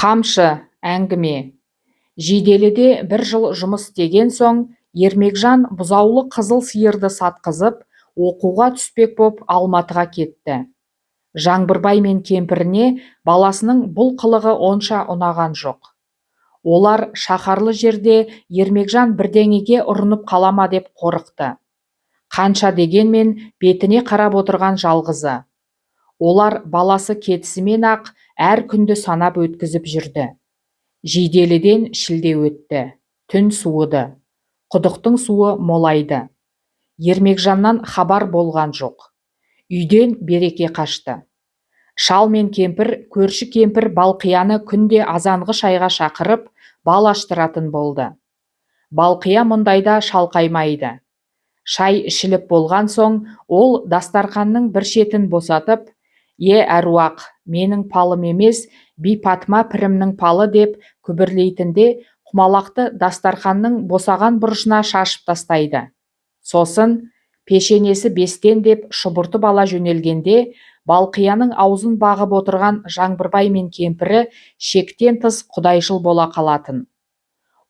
Қамшы әңгіме. Жиделіде бір жыл жұмыс істеген соң, Ермекжан бұзаулы қызыл сиырды сатқызып, оқуға түспек боп Алматыға кетті. Жаңбырбай мен кемпіріне баласының бұл қылығы онша ұнаған жоқ. Олар шаһарлы жерде Ермекжан бірдеңеге ұрынып қалама деп қорықты. Қанша дегенмен бетіне қарап отырған жалғызы. Олар баласы кетісімен-ақ әр күнді санап өткізіп жүрді. Жиделіден шілде өтті. Түн суыды. Құдықтың суы молайды. Ермекжаннан хабар болған жоқ. Үйден береке қашты. Шал мен кемпір, көрші кемпір Балқияны күнде азанғы шайға шақырып, бал аштыратын болды. Балқия мұндайда шалқаймайды. Шай ішіліп болған соң, ол дастарқанның бір шетін босатып, әруақ, менің палым емес, би Патма пірімнің палы деп күбірлейтінде, құмалақты дастарқанның босаған бұрышына шашып тастайды. Сосын, пешенесі бестен деп шұбыртып ала жөнелгенде, Балқияның аузын бағып отырған Жаңбырбай мен кемпірі шектен тыс құдайшыл бола қалатын.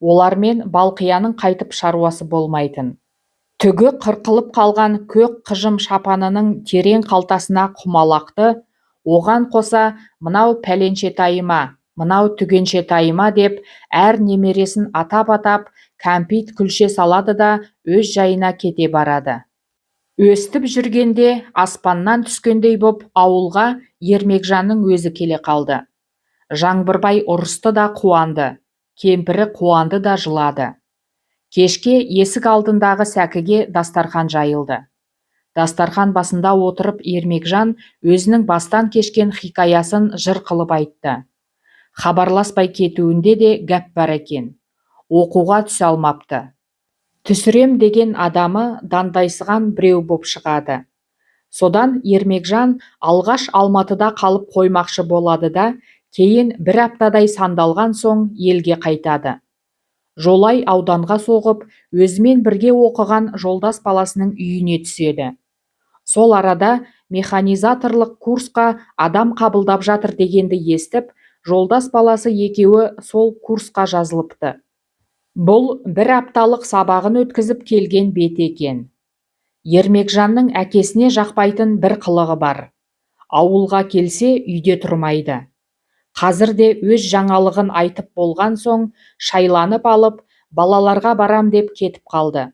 Олармен Балқияның қайтып шаруасы болмайтын. Түгі қырқылып қалған көк қыжым шапанының терең қалтасына құмалақты, оған қоса мынау пәленшетайыма, мынау түгеншетайыма деп әр немересін атап-атап кәмпит күлше салады да өз жайына кете барады. Өстіп жүргенде аспаннан түскендей боп ауылға Ермекжанның өзі келе қалды. Жаңбырбай ұрысты да қуанды, кемпірі қуанды да жылады. Кешке есік алдындағы сәкіге дастарқан жайылды. Дастарқан басында отырып Ермекжан өзінің бастан кешкен хикаясын жыр қылып айтты. Хабарласпай кетуінде де гәп бар екен. Оқуға түсе алмапты. Түсірем деген адамы дандайсыған біреу боп шығады. Содан Ермекжан алғаш Алматыда қалып қоймақшы болады да, кейін бір аптадай сандалған соң елге қайтады. Жолай ауданға соғып, өзімен бірге оқыған жолдас баласының үйіне түседі. Сол арада механизаторлық курсқа адам қабылдап жатыр дегенді естіп, жолдас баласы екеуі сол курсқа жазылыпты. Бұл бір апталық сабағын өткізіп келген бет екен. Ермекжанның әкесіне жақпайтын бір қылығы бар. Ауылға келсе үйде тұрмайды. Қазір де өз жаңалығын айтып болған соң, шайланып алып, балаларға барам деп кетіп қалды.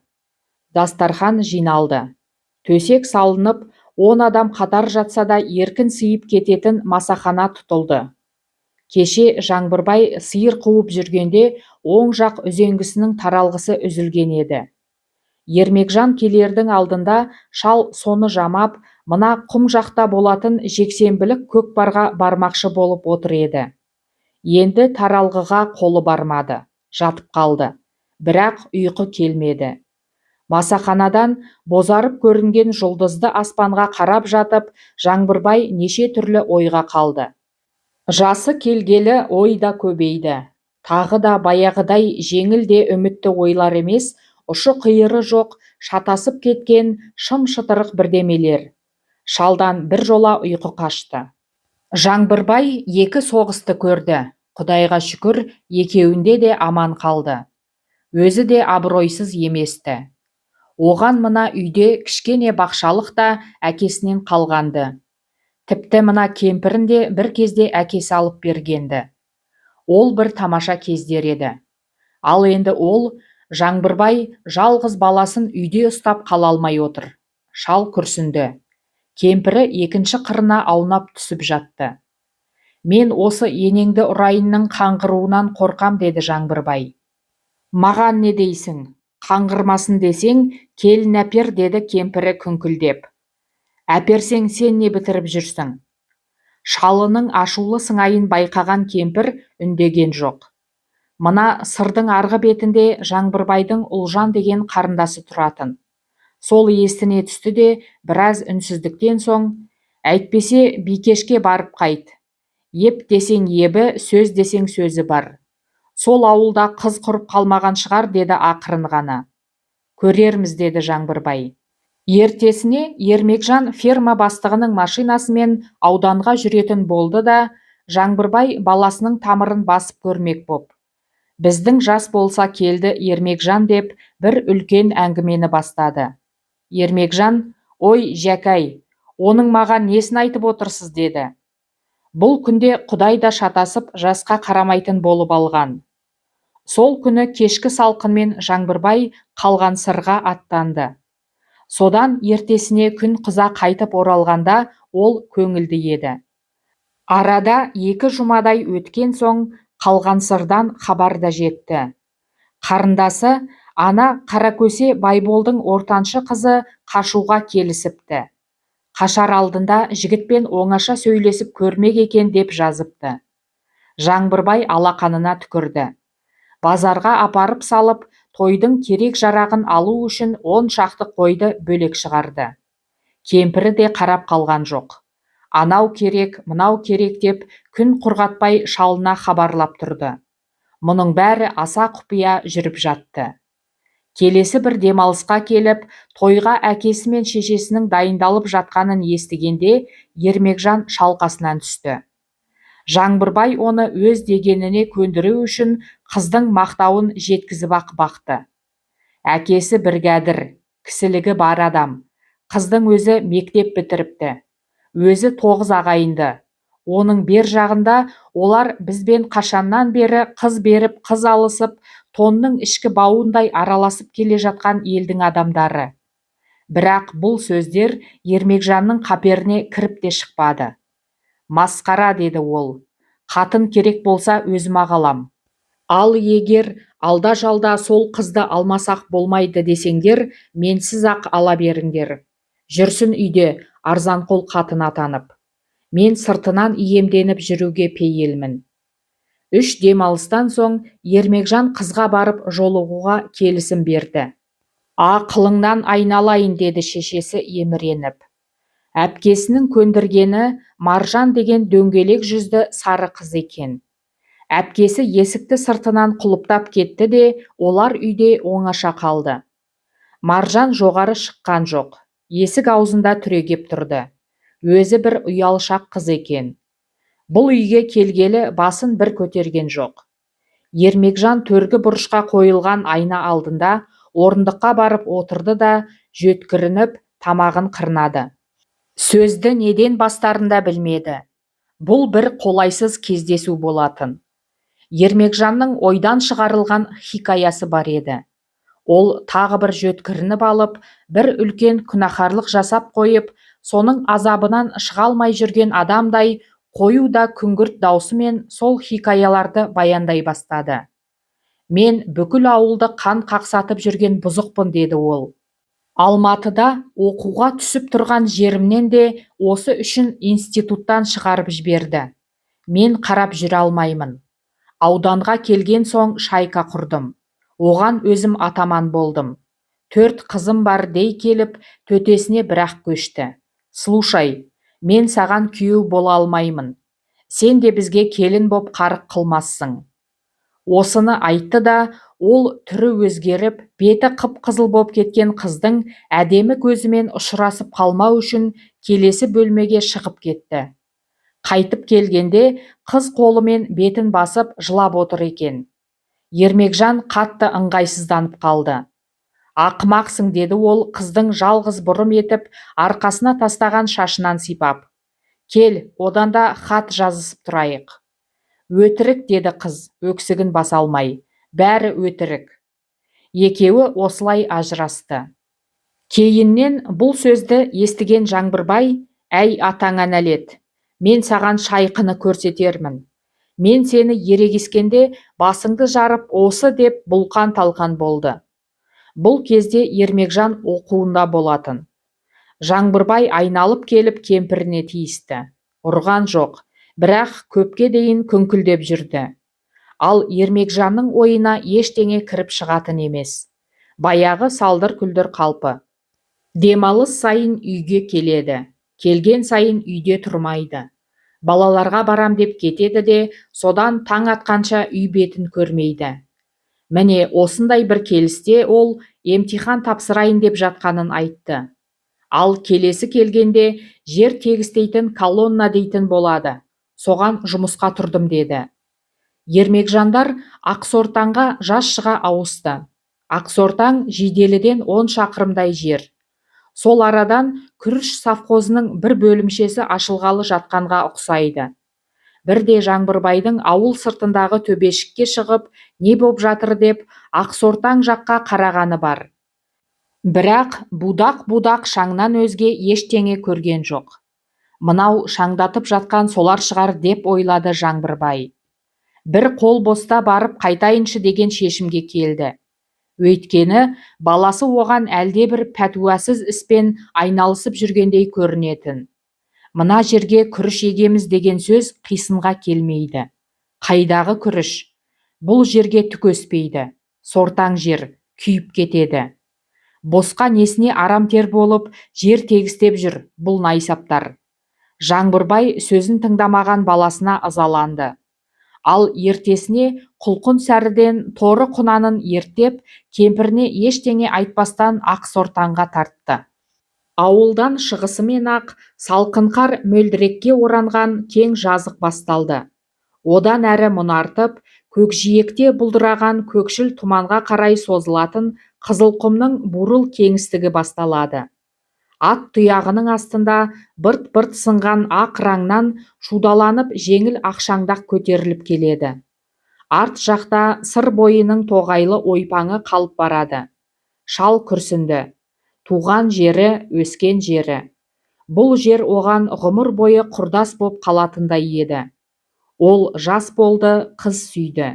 Дастархан жиналды. Төсек салынып, 10 адам қатар жатса да еркін сыйып кететін масахана тұтылды. Кеше Жаңбырбай сиыр қуып жүргенде оң жақ үзеңгісінің таралғысы үзілген еді. Ермекжан келердің алдында шал соны жамап, мына құм жақта болатын жексенбілік көкпарға бармақшы болып отыр еді. Енді таралғыға қолы бармады, жатып қалды. Бірақ ұйқы келмеді. Масаханадан бозарып көрінген жұлдызды аспанға қарап жатып, Жаңбырбай неше түрлі ойға қалды. Жасы келгелі ой да көбейді. Тағы да баяғыдай жеңіл де үмітті ойлар емес, ұшы қиыры жоқ, шатасып кеткен шым-шытырық бірдемелер. Шалдан бір жола ұйқы қашты. Жаңбырбай 2 соғысты көрді. Құдайға шүкір, екеуінде де аман қалды. Өзі де абыройсыз еместі. Оған мына үйде кішкене бақшалық та әкесінен қалғанды. Тіпті мына кемпірін де бір кезде әкесі алып бергенді. Ол бір тамаша кездер еді. Ал енді ол, Жаңбырбай жалғыз баласын үйде ұстап қала алмай отыр. Шал күрсінді. Кемпірі екінші қырына аунап түсіп жатты. Мен осы енеңді ұрайынның қаңғыруынан қорқам, деді Жаңбырбай. Маған не дейсің? Қаңғырмасын десең, келін әпер, деді кемпірі күңкілдеп. Әперсең сен не бітіріп жүрсің? Шалының ашулы сыңайын байқаған кемпір үндеген жоқ. Мына сырдың арғы бетінде Жаңбырбайдың Ұлжан деген қарындасы тұратын. Сол естіне түсті де, біраз үнсіздіктен соң, әйтпесе Бикешке барып қайт. Еп десең ебі, сөз десең сөзі бар. Сол ауылда қыз құрып қалмаған шығар, деді ақырын ғана. Көрерміз, деді Жаңбырбай. Ертесіне Ермекжан ферма бастығының машинасымен ауданға жүретін болды да, Жаңбырбай баласының тамырын басып көрмек боп: "Біздің жас болса келді Ермекжан" деп бір үлкен әңгімені бастады. Ермекжан: "Ой, Жәкәй, оның маған несін айтып отырсыз?" деді. Бұл күнде Құдай да шатасып жасқа қарамайтын болып алған. Сол күні кешкі салқынмен Жаңбырбай қалған сырға аттанды. Содан ертесіне күн қыза қайтып оралғанда ол көңілді еді. Арада 2 жұмадай өткен соң қалған сырдан хабар да жетті. Қарындасы ана Қаракөсе Байболдың ортаншы қызы қашуға келісіпті. Қашар алдында жігітпен оңаша сөйлесіп көрмек екен деп жазыпты. Жаңбырбай алақанына түкірді. Базарға апарып салып, тойдың керек жарағын алу үшін 10 шақты қойды бөлек шығарды. Кемпірі де қарап қалған жоқ. Анау керек, мынау керек деп күн құрғатпай шалына хабарлап тұрды. Мұның бәрі аса құпия жүріп жатты. Келесі бір демалысқа келіп, тойға әкесі мен шешесінің дайындалып жатқанын естігенде Ермекжан шалқасынан түсті. Жаңбырбай оны өз дегеніне көндіру үшін қыздың мақтауын жеткізіп ақ бақты. Әкесі біргәдір, кісілігі бар адам. Қыздың өзі мектеп бітіріпті. Өзі 9 ағайынды. Оның бер жағында олар бізбен қашаннан бері қыз беріп, қыз алысып, тонның ішкі бауындай араласып келе жатқан елдің адамдары. Бірақ бұл сөздер Ермекжанның қаперіне кіріп те шықпады. "Масқара", деді ол. "Қатын керек болса өзім ағалам. Ал егер алда-жалда сол қызды алмасақ болмайды десеңдер, менсіз ақ ала беріңдер. Жүрсін үйде арзанқол қатын атанып. Мен сыртынан иемденіп жүруге пейілмін." 3 демалыстан соң Ермекжан қызға барып жолығуға келісім берді. "Ақылыңнан айналайын", деді шешесі еміреніп. Әпкесінің көндіргені Маржан деген дөңгелек жүзді сары қыз екен. Әпкесі есікті сыртынан құлыптап кетті де, олар үйде оңаша қалды. Маржан жоғары шыққан жоқ. Есік аузында түрегеп тұрды. Өзі бір ұялшақ қыз екен. Бұл үйге келгелі басын бір көтерген жоқ. Ермекжан төргі бұрышқа қойылған айна алдында орындыққа барып отырды да, жөткірініп, тамағын қырнады. Сөзді неден бастарында білмеді. Бұл бір қолайсыз кездесу болатын. Ермекжанның ойдан шығарылған хикаясы бар еді. Ол тағы бір жөткірініп алып, бір үлкен күнәһарлық жасап қойып, соның азабынан шыға алмай жүрген адамдай қою да күңгірт даусымен сол хикаяларды баяндай бастады. "Мен бүкіл ауылды қан қақсатып жүрген бұзықпын", деді ол. "Алматыда оқуға түсіп тұрған жерімнен де осы үшін институттан шығарып жіберді. Мен қарап жүре алмаймын. Ауданға келген соң шайка құрдым. Оған өзім атаман болдым. 4 қызым бар дей келіп, төтесіне бір-ақ көшті. Слушай, мен саған күйеу бола алмаймын. Сен де бізге келін боп қарық қылмассың." Осыны айтты да, ол түрі өзгеріп, беті қып-қызыл боп кеткен қыздың әдемі көзімен ұшырасып қалмау үшін келесі бөлмеге шығып кетті. Қайтып келгенде қыз қолымен бетін басып жылап отыр екен. Ермекжан қатты ыңғайсызданып қалды. "Ақымақсың", деді ол қыздың жалғыз бұрым етіп арқасына тастаған шашынан сипап. "Кел, одан да хат жазысып тұрайық." "Өтірік", деді қыз өксігін баса алмай. "Бәрі өтірік." Екеуі осылай ажырасты. Кейіннен бұл сөзді естіген Жаңбырбай: "Әй атаңа нәлет, мен саған шайқыны көрсетермін. Мен сені ерегескенде басыңды жарып осы" деп бұлқан-талқан болды. Бұл кезде Ермекжан оқуында болатын. Жаңбырбай айналып келіп кемпіріне тиісті. Ұрған жоқ, бірақ көпке дейін күңкілдеп жүрді. Ал Ермекжанның ойына ештеңе кіріп шығатын емес. Баяғы салдыр-күлдір қалпы. Демалыс сайын үйге келеді. Келген сайын үйде тұрмайды. Балаларға барам деп кетеді де, содан таң атқанша үй бетін көрмейді. Міне осындай бір келісте ол емтихан тапсырайын деп жатқанын айтты. Ал келесі келгенде жер тегістейтін колонна дейтін болады. соған жұмысқа тұрдым деді. Ермекжандар Ақсортаңға жаз шыға ауысты. Ақсортаң Жиделіден 10 шақырымдай жер. Сол арадан күріш совхозының бір бөлімшесі ашылғалы жатқанға ұқсайды. Бірде Жаңбырбайдың ауыл сыртындағы төбешікке шығып, не боп жатыр деп Ақсортаң жаққа қарағаны бар. Бірақ будақ-будақ шаңнан өзге ештеңе көрген жоқ. Мынау шаңдатып жатқан солар шығар деп ойлады Жаңбырбай. Бір қол боста барып қайтайыншы деген шешімге келді. Өйткені баласы оған әлдебір пәтуасыз іспен айналысып жүргендей көрінетін. Мына жерге күріш егеміз деген сөз қисынға келмейді. Қайдағы күріш? Бұл жерге түк өспейді. Сортаң жер, күйіп кетеді. Босқа несіне арамтер болып жер тегістеп жүр бұл найсаптар. Жаңбырбай сөзін тыңдамаған баласына ызаланды. Ал ертесіне құлқын сәріден торы құнанын ерттеп, кемпіріне ештеңе айтпастан Ақсортаңға тартты. Ауылдан шығысымен-ақ салқынқар мөлдірекке оранған кең жазық басталды. Одан әрі мұнартып, көкжиекте бұлдыраған көкшіл тұманға қарай созылатын Қызылқұмның бурыл кеңістігі басталады. Ат тұяғының астында бырт-бырт сынған ақ раңнан шудаланып жеңіл ақшаңдақ көтеріліп келеді. Арт жақта сыр бойының тоғайлы ойпаңы қалып барады. Шал күрсінді. Туған жері, өскен жері. Бұл жер оған ғұмыр бойы құрдас боп қалатындай еді. Ол жас болды, қыз сүйді.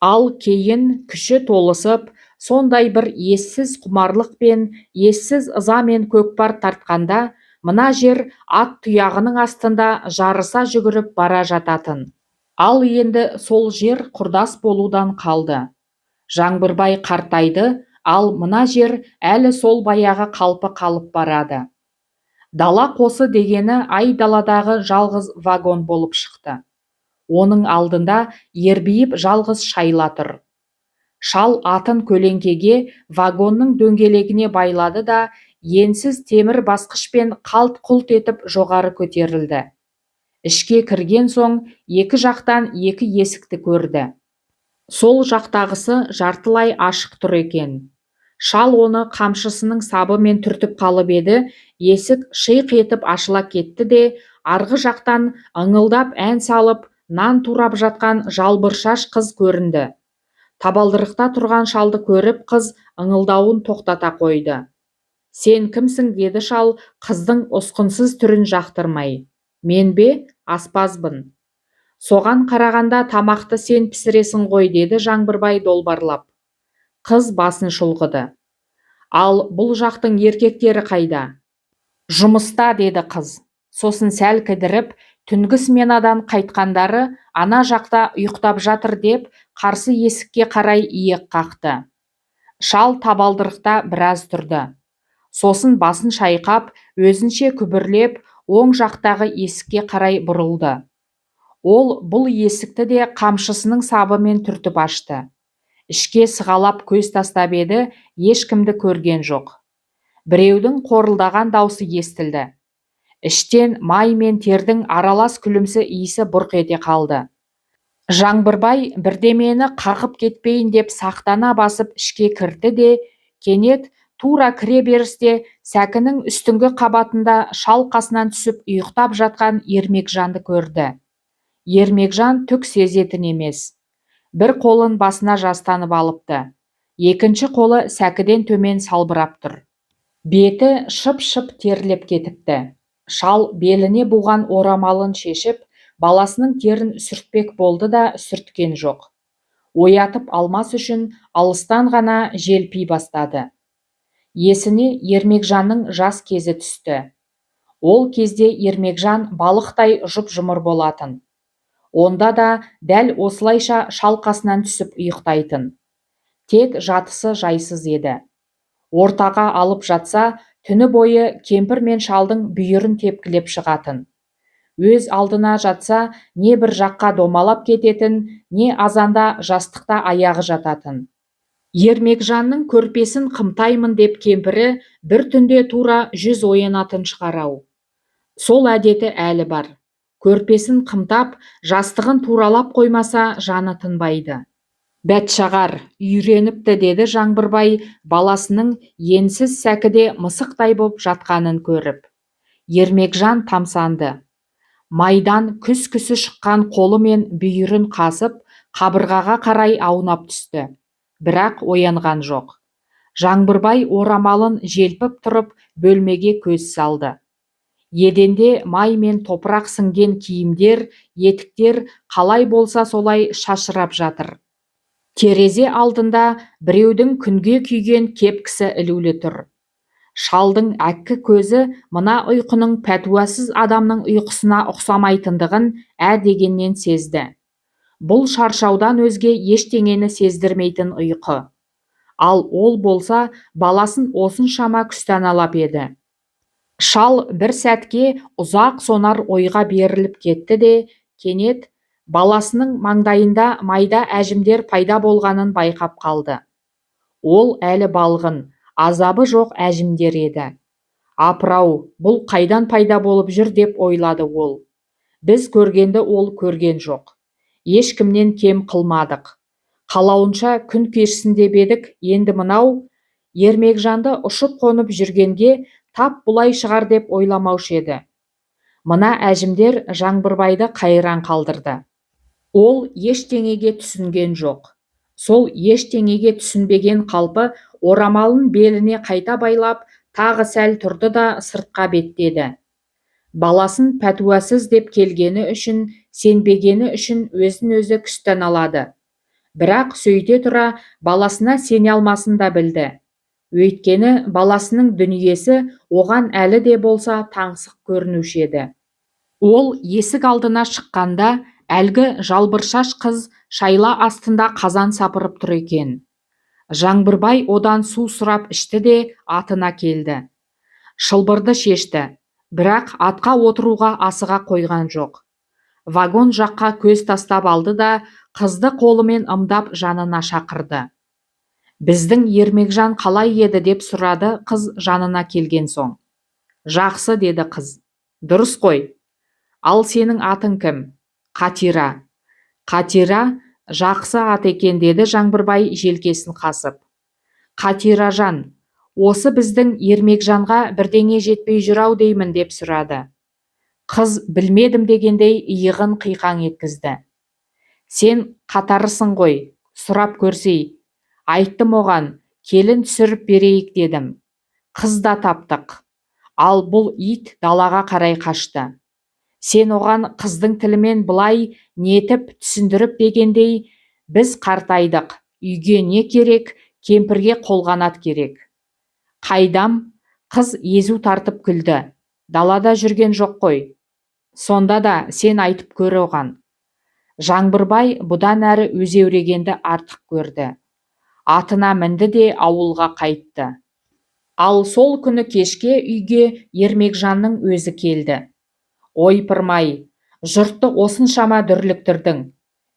Ал кейін күші толысып, сондай бір ессіз құмарлық пен ессіз ызамен көкпар тартқанда, мына жер ат тұяғының астында жарыса жүгіріп бара жататын. Ал енді сол жер құрдас болудан қалды. Жаңбырбай қартайды, ал мына жер әлі сол баяғы қалпы қалып барады. Дала қосы дегені айдаладағы жалғыз вагон болып шықты. Оның алдында ербиіп жалғыз шайла тұр. Шал атын көлеңкеге вагонның дөңгелегіне байлады да, енсіз темір басқышпен қалт-құлт етіп жоғары көтерілді. Ішке кірген соң екі жақтан екі есікті көрді. Сол жақтағысы жартылай ашық тұр екен. Шал оны қамшысының сабымен түртіп қалып еді, есік шиқ етіп ашыла кетті де, арғы жақтан ыңылдап ән салып, нан турап жатқан жалбыршаш қыз көрінді. Табалдырықта тұрған шалды көріп, қыз ыңылдауын тоқтата қойды. Сен кімсің деді шал, қыздың ұсқынсыз түрін жақтырмай. Мен бе? Аспазбын. Соған қарағанда тамақты сен пісіресің ғой деді Жаңбырбай долбарлап. Қыз басын шұлғыды. Ал бұл жақтың еркектері қайда? Жұмыста деді қыз. Сосын сәл кідіріп, түнгі сменадан қайтқандары ана жақта ұйықтап жатыр деп, қарсы есікке қарай иек қақты. Шал табалдырықта біраз тұрды. Сосын басын шайқап, өзінше күбірлеп, оң жақтағы есікке қарай бұрылды. Ол бұл есікті де қамшысының сабымен түртіп ашты. Ішке сығалап көз тастап еді, ешкімді көрген жоқ. Біреудің қорылдаған даусы естілді. Іштен май мен тердің аралас күлімсі иісі бұрқ ете қалды. Жаңбырбай бірдемені қағып кетпейін деп сақтана басып ішке кірді де, кенет тура кіре берісте сәкінің үстіңгі қабатында шал қасынан түсіп ұйықтап жатқан Ермекжанды көрді. Ермекжан түк сезетін емес. Бір қолын басына жастанып алыпты. Екінші қолы сәкіден төмен салбырап тұр. Беті шып-шып терлеп кетіпті. Шал беліне буған орамалын шешіп, баласының терін сүртпек болды да сүрткен жоқ. Оятып алмас үшін алыстан ғана желпи бастады. Есіне Ермекжанның жас кезі түсті. Ол кезде Ермекжан балықтай жұп-жұмыр болатын. Онда да дәл осылайша шалқасынан түсіп ұйықтайтын. Тек жатысы жайсыз еді. Ортаға алып жатса, түні бойы кемпір мен шалдың бүйірін тепкілеп шығатын. Өз алдына жатса, не бір жаққа домалап кететін, не азанда жастықта аяғы жататын. Ермекжанның көрпесін қымтаймын деп кемпірі бір түнде тура 100 оянатын шығарау. Сол әдеті әлі бар. Көрпесін қымтап, жастығын туралап қоймаса жаны тынбайды. Бәтшағар, үйреніпті, деді Жаңбырбай баласының енсіз сәкіде мысықтай боп жатқанын көріп. Ермекжан тамсанды. Майдан күс-күсі шыққан қолымен бүйірін қасып, қабырғаға қарай аунап түсті. Бірақ оянған жоқ. Жаңбырбай орамалын желпіп тұрып бөлмеге көз салды. Еденде май мен топырақ сіңген киімдер, етіктер қалай болса солай шашырап жатыр. Терезе алдында біреудің күнге күйген кепкісі ілулі тұр. Шалдың әккі көзі мына ұйқының пәтуасыз адамның ұйқысына ұқсамайтындығын дегеннен сезді. Бұл шаршаудан өзге ештеңені сездірмейтін ұйқы. Ал ол болса баласын осыншама күстаналап еді. Шал бір сәтке ұзақ сонар ойға беріліп кетті де, кенет баласының маңдайында майда әжімдер пайда болғанын байқап қалды. Ол әлі балғын, азабы жоқ әжімдер еді. Апырау, бұл қайдан пайда болып жүр деп ойлады ол. Біз көргенді ол көрген жоқ. Ешкімнен кем қылмадық. Қалауынша күн кешсін деп едік, енді мынау Ермекжанды ұшып қонып жүргенге тап бұлай шығар деп ойламаушы еді. Мына әжімдер Жаңбырбайды қайран қалдырды. Ол ештеңеге түсінген жоқ. Сол ештеңеге түсінбеген қалпы орамалын беліне қайта байлап, тағы сәл тұрды да сыртқа беттеді. Баласын пәтуасыз деп келгені үшін, сенбегені үшін өзін-өзі күстаналады. Бірақ сөйте тұра баласына сене алмасын да білді. Өйткені баласының дүниесі оған әлі де болса таңсық көрінуші еді. Ол есік алдына шыққанда әлгі жалбыршаш қыз шайла астында қазан сапырып тұр екен. Жаңбырбай одан су сұрап ішті де атына келді. Шылбырды шешті, бірақ атқа отыруға асыға қойған жоқ. Вагон жаққа көз тастап алды да қызды қолымен ымдап жанына шақырды. Біздің Ермекжан қалай еді деп сұрады қыз жанына келген соң. Жақсы, деді қыз. Дұрыс қой. Ал сенің атың кім? Қатира. Қатира жақсы ат екен, деді Жаңбырбай желкесін қасып. Қатиражан, осы біздің Ермекжанға бірдеңе жетпей жүр-ау деймін деп сұрады. Қыз білмедім дегендей иығын қиқаң еткізді. Сен қатарысың ғой, сұрап көрсей. Айттым оған, келін түсіріп берейік дедім. Қыз да таптық. Ал бұл ит далаға қарай қашты. Сен оған қыздың тілімен былай нетіп түсіндіріп дегендей, біз қартайдық, үйге не керек, кемпірге қолғанат керек. Қайдам? Қыз езу тартып күлді. Далада жүрген жоқ қой. Сонда да сен айтып көр оған. Жаңбырбай бұдан әрі өзеурегенді артық көрді. Атына мінді де ауылға қайтты. Ал сол күні кешке үйге Ермекжанның өзі келді. Ойпырмай, жұртты осыншама дүрліктірдің.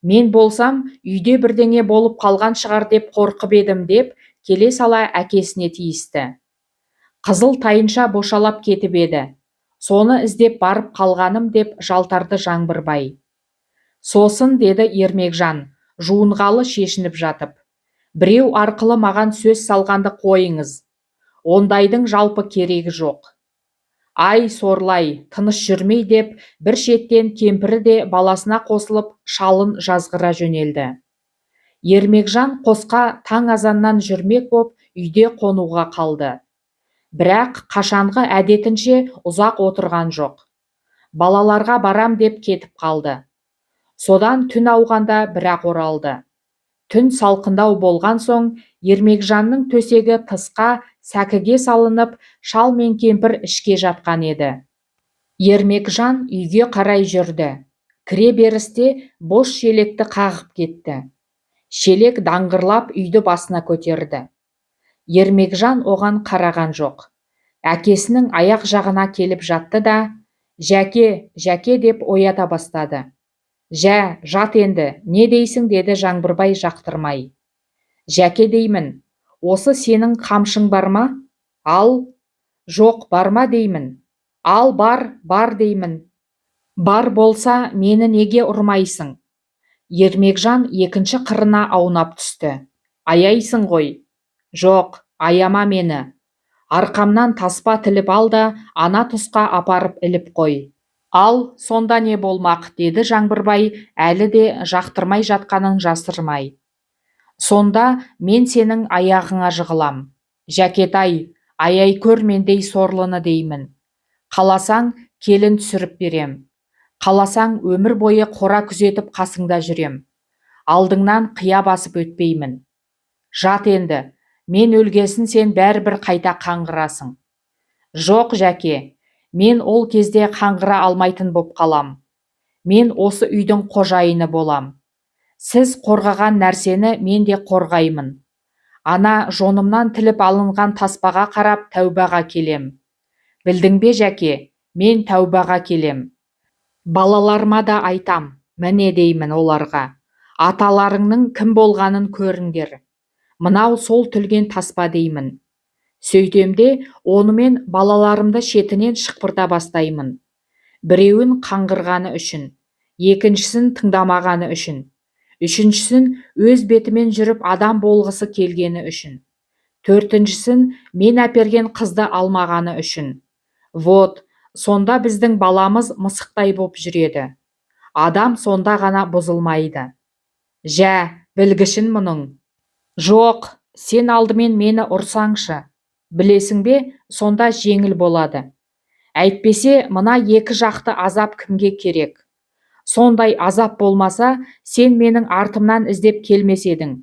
Мен болсам үйде бірдеңе болып қалған шығар деп қорқып едім деп келе сала әкесіне тиісті. Қызыл тайынша бошалап кетіп еді. Соны іздеп барып қалғаным деп жалтарды Жаңбырбай. Сосын, деді Ермекжан, жуынғалы шешініп жатып. Біреу арқылы маған сөз салғанды қойыңыз. Ондайдың жалпы керегі жоқ. Ай сорлай, тыныш жүрмей деп, бір шеттен кемпірі де баласына қосылып шалын жазғыра жөнелді. Ермекжан қосқа таң азаннан жүрмек боп үйде қонуға қалды. Бірақ қашанғы әдетінше ұзақ отырған жоқ. Балаларға барам деп кетіп қалды. Содан түн ауғанда бірақ оралды. Түн салқындау болған соң, Ермекжанның төсегі тысқа сәкіге салынып, шал мен кемпір ішке жатқан еді. Ермекжан үйге қарай жүрді. Кіре берісте бос шелекті қағып кетті. Шелек даңғырлап үйді басына көтерді. Ермекжан оған қараған жоқ. Әкесінің аяқ жағына келіп жатты да, «Жәке, жәке» деп оята бастады. «Жә, жат енді, не дейсің?» деді Жаңбырбай жақтырмай. «Жәке деймін, осы сенің қамшың бар ма?» «Ал?» «Жоқ, барма деймін». «Ал бар, бар деймін». Бар болса, мені неге ұрмайсың? Ермекжан екінші қырына аунап түсті. Аяйсың ғой. Жоқ, аяма мені. Арқамнан таспа тіліп ал да, ана тұсқа апарып іліп қой. Ал, сонда не болмақ, деді Жаңбырбай, әлі де жақтырмай жатқанын жасырмай. Сонда мен сенің аяғыңа жығылам. Жәкетай, аяй көр мендей сорлыны деймін. Қаласаң, келін түсіріп берем. Қаласаң, өмір бойы қора күзетіп қасыңда жүрем. Алдыңнан қия басып өтпеймін. Жат енді, мен өлгесін сен бәрібір қайта қаңғырасың. Жоқ, Жәке, мен ол кезде қаңғыра алмайтын боп қалам. Мен осы үйдің қожайыны болам. Сіз қорғаған нәрсені мен де қорғаймын. Ана жонымнан тіліп алынған таспаға қарап тәубаға келем. Білдің бе, Жәке, мен тәубаға келем. Балаларыма да айтам, міне деймін оларға. Аталарыңның кім болғанын көріңдер. Мынау сол түлген таспа деймін. Сөйтемде, онымен балаларымды шетінен шықпырта бастаймын. Біреуін қаңғырғаны үшін, екіншісін тыңдамағаны үшін, үшіншісін өз бетімен жүріп адам болғысы келгені үшін, төртіншісін мен әперген қызды алмағаны үшін. Вот, сонда біздің баламыз мысықтай боп жүреді. Адам сонда ғана бұзылмайды. Жә, білгішін мұның. Жоқ, сен алдымен мені ұрсаңшы. Білесің бе, сонда жеңіл болады. Әйтпесе, мына екі жақты азап кімге керек? Сондай азап болмаса, сен менің артымнан іздеп келмес едің.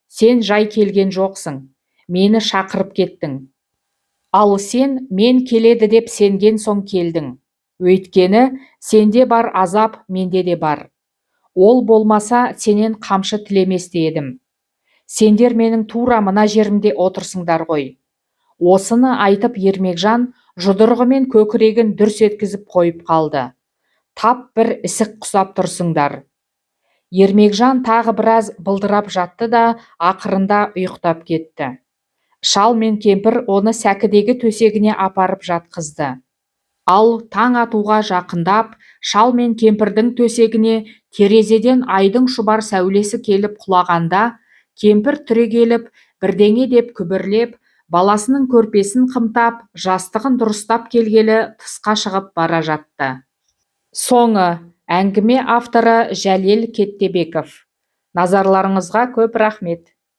Сен жай келген жоқсың. Мені шақырып кеттің. Ал сен мен келеді деп сенген соң келдің. Өйткені сенде бар азап, менде де бар. Ол болмаса, сенен қамшы тілемес едім. Сендер менің тура мына жерімде отырсыңдар ғой. Осыны айтып Ермекжан жұдырығымен көкірегін дүрс еткізіп қойып қалды. Тап бір ісік құсап тұрсыңдар. Ермекжан тағы біраз былдырап жатты да ақырында ұйықтап кетті. Шал мен кемпір оны сәкідегі төсегіне апарып жатқызды. Ал таң атуға жақындап, шал мен кемпірдің төсегіне терезеден айдың шұбар сәулесі келіп құлағанда, кемпір түрегеліп, бірдеңе деп күбірлеп, баласының көрпесін қымтап, жастығын дұрыстап келгелі тысқа шығып бара жатты. Соңы. Әңгіме авторы Жәлел Кеттебеков. Назарларыңызға көп рахмет.